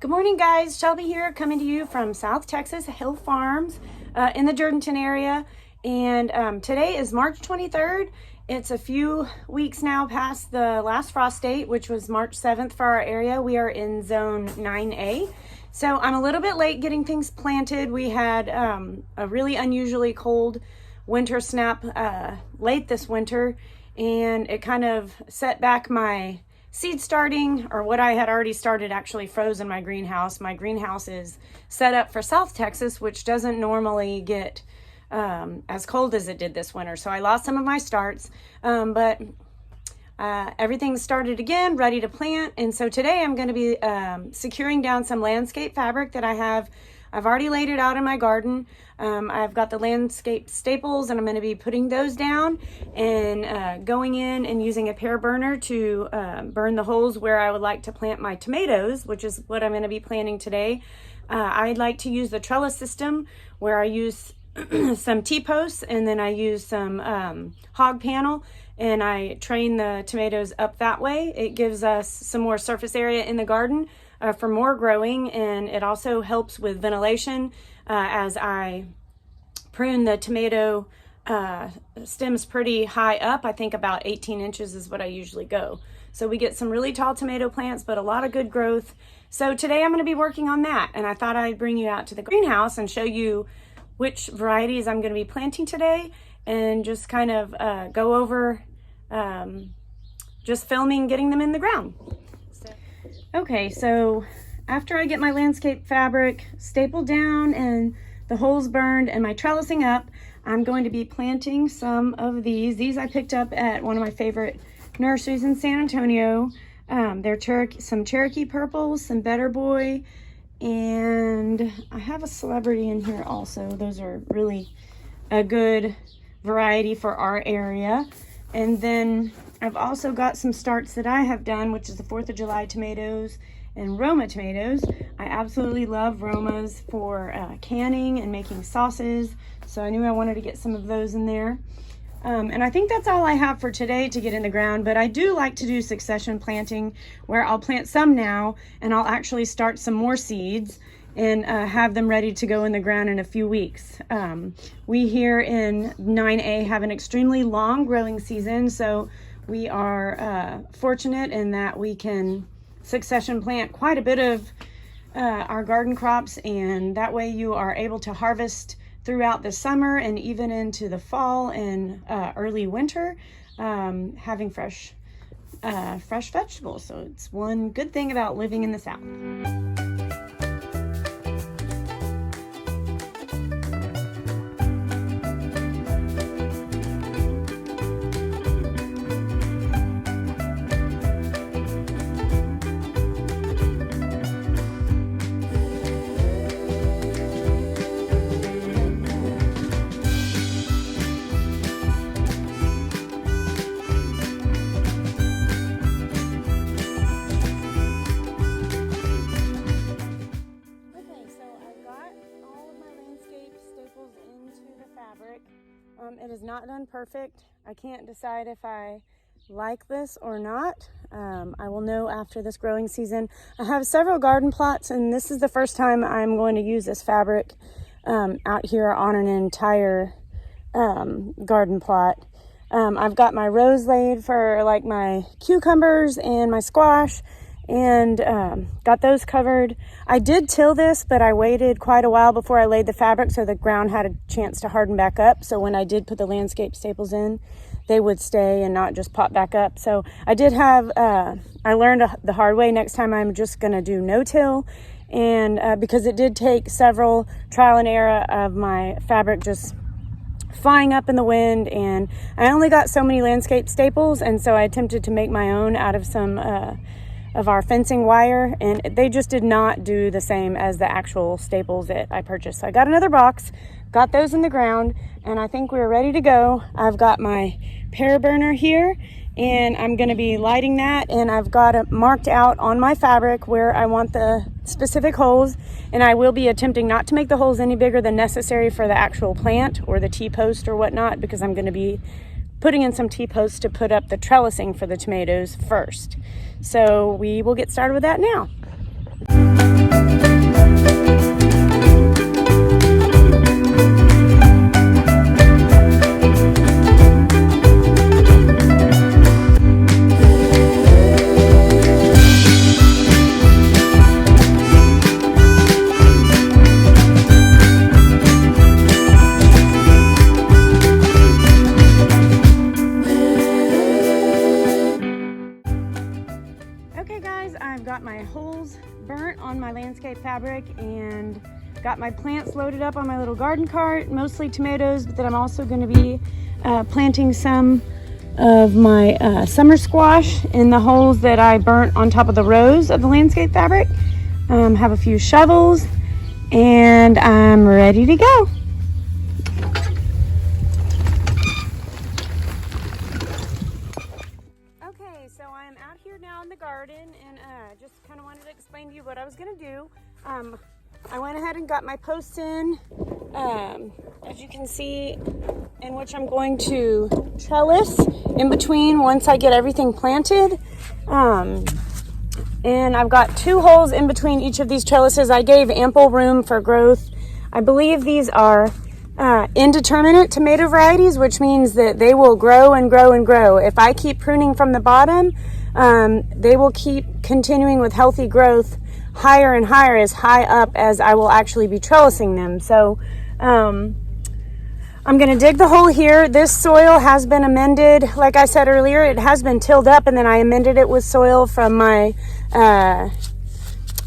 Good morning, guys. Shelby here, coming to you from South Texas Hill Farms in the Jourdanton area. And today is March 23rd. It's a few weeks now past the last frost date, which was March 7th for our area. We are in zone 9A. So I'm a little bit late getting things planted. We had a really unusually cold winter snap late this winter, and it kind of set back my seed starting, or what I had already started actually froze in my greenhouse. My greenhouse is set up for South Texas, which doesn't normally get as cold as it did this winter. So I lost some of my starts, but everything started again, ready to plant. And so today I'm going to be securing down some landscape fabric that I've already laid it out in my garden. I've got the landscape staples, and I'm going to be putting those down and going in and using a pear burner to burn the holes where I would like to plant my tomatoes, which is what I'm going to be planting today. I'd like to use the trellis system, where I use some T-posts and then I use some hog panel, and I train the tomatoes up that way. It gives us some more surface area in the garden for more growing, and it also helps with ventilation as I prune the tomato stems pretty high up. I think about 18 inches is what I usually go. So we get some really tall tomato plants, but a lot of good growth. So today I'm going to be working on that, and I thought I'd bring you out to the greenhouse and show you which varieties I'm going to be planting today, and just kind of go over just filming getting them in the ground. Okay, so after I get my landscape fabric stapled down and the holes burned and my trellising up, I'm going to be planting some of these. These I picked up at one of my favorite nurseries in San Antonio. They're some Cherokee purples, some Better Boy, and I have a celebrity in here also. Those are really a good variety for our area. And then I've also got some starts that I have done, which is the 4th of July tomatoes and Roma tomatoes. I absolutely love Romas for canning and making sauces, so I knew I wanted to get some of those in there. And I think that's all I have for today to get in the ground, but I do like to do succession planting, where I'll plant some now and I'll actually start some more seeds and have them ready to go in the ground in a few weeks. We here in 9A have an extremely long growing season, so we are fortunate in that we can succession plant quite a bit of our garden crops, and that way you are able to harvest throughout the summer and even into the fall and early winter, having fresh vegetables. So it's one good thing about living in the South. It is not done perfect. I can't decide if I like this or not. I will know after this growing season. I have several garden plots, and this is the first time I'm going to use this fabric out here on an entire garden plot. I've got my rows laid for like my cucumbers and my squash, and got those covered. I did till this, but I waited quite a while before I laid the fabric so the ground had a chance to harden back up. So when I did put the landscape staples in, they would stay and not just pop back up. So I did have, I learned the hard way. Next time I'm just gonna do no-till, and because it did take several trial and error of my fabric just flying up in the wind, and I only got so many landscape staples, and so I attempted to make my own out of some of our fencing wire, and they just did not do the same as the actual staples that I purchased. So I got another box, got those in the ground, and I think we're ready to go. I've got my pear burner here, and I'm going to be lighting that, and I've got it marked out on my fabric where I want the specific holes, and I will be attempting not to make the holes any bigger than necessary for the actual plant or the T-post or whatnot, because I'm going to be putting in some T-posts to put up the trellising for the tomatoes first. So we will get started with that now. burnt on my landscape fabric and got my plants loaded up on my little garden cart, mostly tomatoes, but then I'm also going to be planting some of my summer squash in the holes that I burnt on top of the rows of the landscape fabric. Have a few shovels, and I'm ready to go. Okay, so I'm out here now in the garden, and just kind of wanted to explain to you what I was going to do. I went ahead and got my posts in, as you can see, in which I'm going to trellis in between once I get everything planted. And I've got 2 holes in between each of these trellises. I gave ample room for growth. I believe these are indeterminate tomato varieties, which means that they will grow and grow and grow. If I keep pruning from the bottom, they will keep continuing with healthy growth higher and higher, as high up as I will actually be trellising them. So I'm going to dig the hole here. This soil has been amended. Like I said earlier, it has been tilled up, and then I amended it with soil from my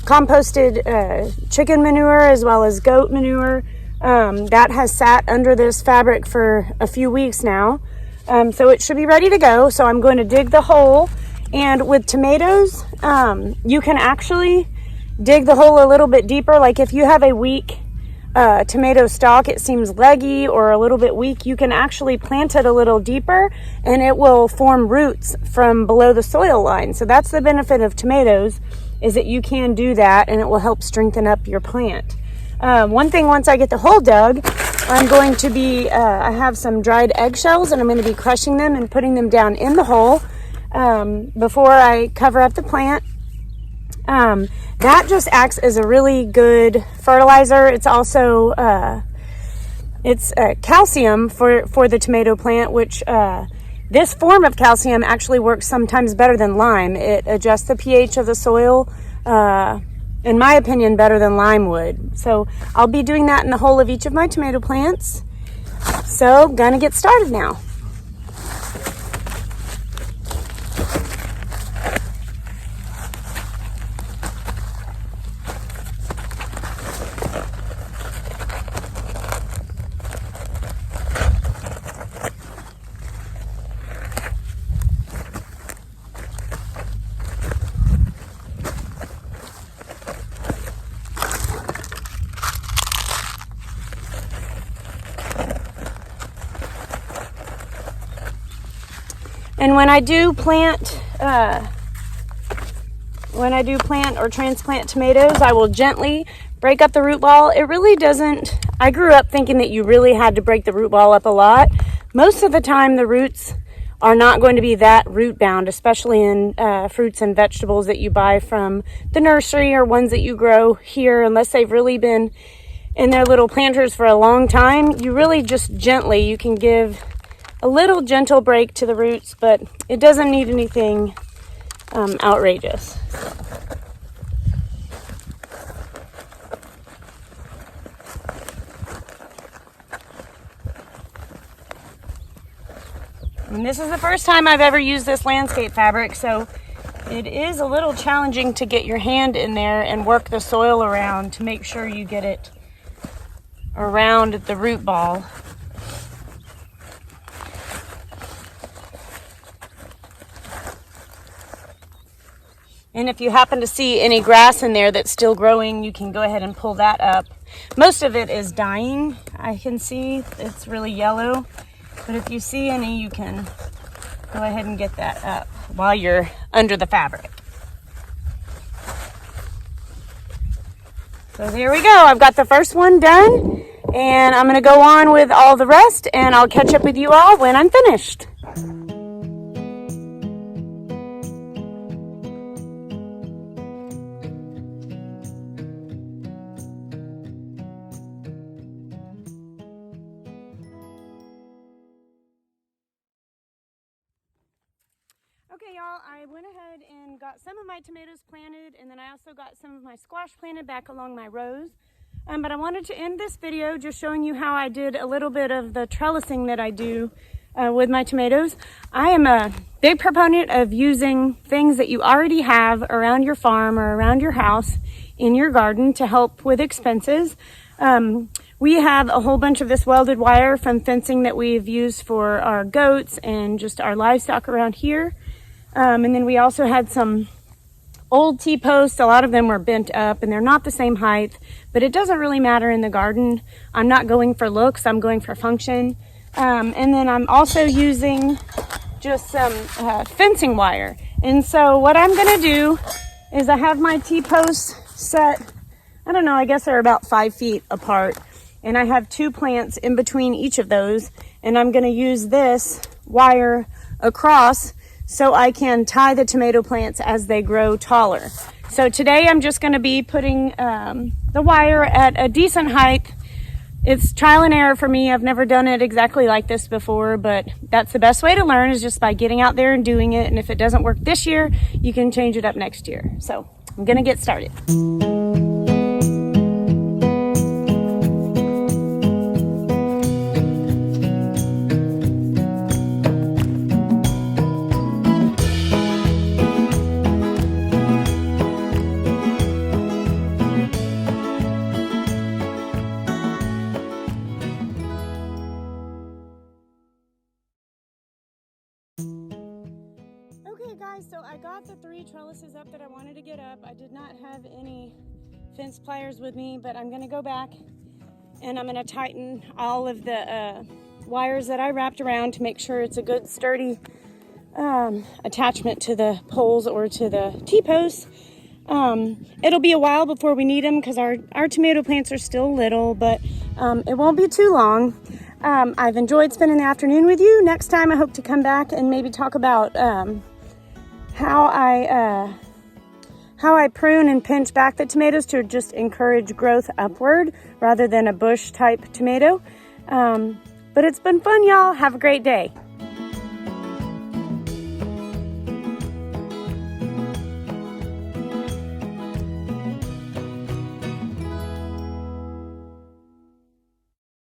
composted chicken manure as well as goat manure. That has sat under this fabric for a few weeks now. So it should be ready to go. So I'm going to dig the hole. And with tomatoes, you can actually dig the hole a little bit deeper. Like if you have a weak tomato stalk, it seems leggy or a little bit weak, you can actually plant it a little deeper and it will form roots from below the soil line. So that's the benefit of tomatoes, is that you can do that and it will help strengthen up your plant. One thing, once I get the hole dug, I'm going to be, I have some dried eggshells and I'm going to be crushing them and putting them down in the hole before I cover up the plant. That just acts as a really good fertilizer. It's also it's calcium for the tomato plant, which this form of calcium actually works sometimes better than lime. It adjusts the pH of the soil, in my opinion, better than lime would. So I'll be doing that in the hole of each of my tomato plants. So gonna get started now. And when I do plant or transplant tomatoes, I will gently break up the root ball. It really doesn't, I grew up thinking that you really had to break the root ball up a lot. Most of the time the roots are not going to be that root bound, especially in fruits and vegetables that you buy from the nursery or ones that you grow here, unless they've really been in their little planters for a long time. You really just gently, you can give a little gentle break to the roots, but it doesn't need anything outrageous. And this is the first time I've ever used this landscape fabric, so it is a little challenging to get your hand in there and work the soil around to make sure you get it around the root ball. And if you happen to see any grass in there that's still growing, you can go ahead and pull that up. Most of it is dying. I can see it's really yellow. But if you see any, you can go ahead and get that up while you're under the fabric. So there we go. I've got the first one done. And I'm going to go on with all the rest. And I'll catch up with you all when I'm finished. Okay, y'all, I went ahead and got some of my tomatoes planted, and then I also got some of my squash planted back along my rows. But I wanted to end this video just showing you how I did a little bit of the trellising that I do with my tomatoes. I am a big proponent of using things that you already have around your farm or around your house in your garden to help with expenses. We have a whole bunch of this welded wire from fencing that we've used for our goats and just our livestock around here. And then we also had some old T-posts. A lot of them were bent up and they're not the same height, but it doesn't really matter in the garden. I'm not going for looks, I'm going for function. And then I'm also using just some fencing wire. And so what I'm gonna do is I have my T-posts set, I don't know, I guess they're about 5 feet apart. And I have 2 plants in between each of those. And I'm gonna use this wire across so I can tie the tomato plants as they grow taller. So today I'm just gonna be putting the wire at a decent height. It's trial and error for me. I've never done it exactly like this before, but that's the best way to learn, is just by getting out there and doing it. And if it doesn't work this year, you can change it up next year. So I'm gonna get started. Okay guys, so I got the 3 trellises up that I wanted to get up. I did not have any fence pliers with me, but I'm gonna go back and I'm gonna tighten all of the wires that I wrapped around to make sure it's a good sturdy attachment to the poles or to the T-posts. It'll be a while before we need them because our tomato plants are still little, but it won't be too long. I've enjoyed spending the afternoon with you. Next time I hope to come back and maybe talk about how I prune and pinch back the tomatoes to just encourage growth upward rather than a bush type tomato. But it's been fun, y'all. Have a great day.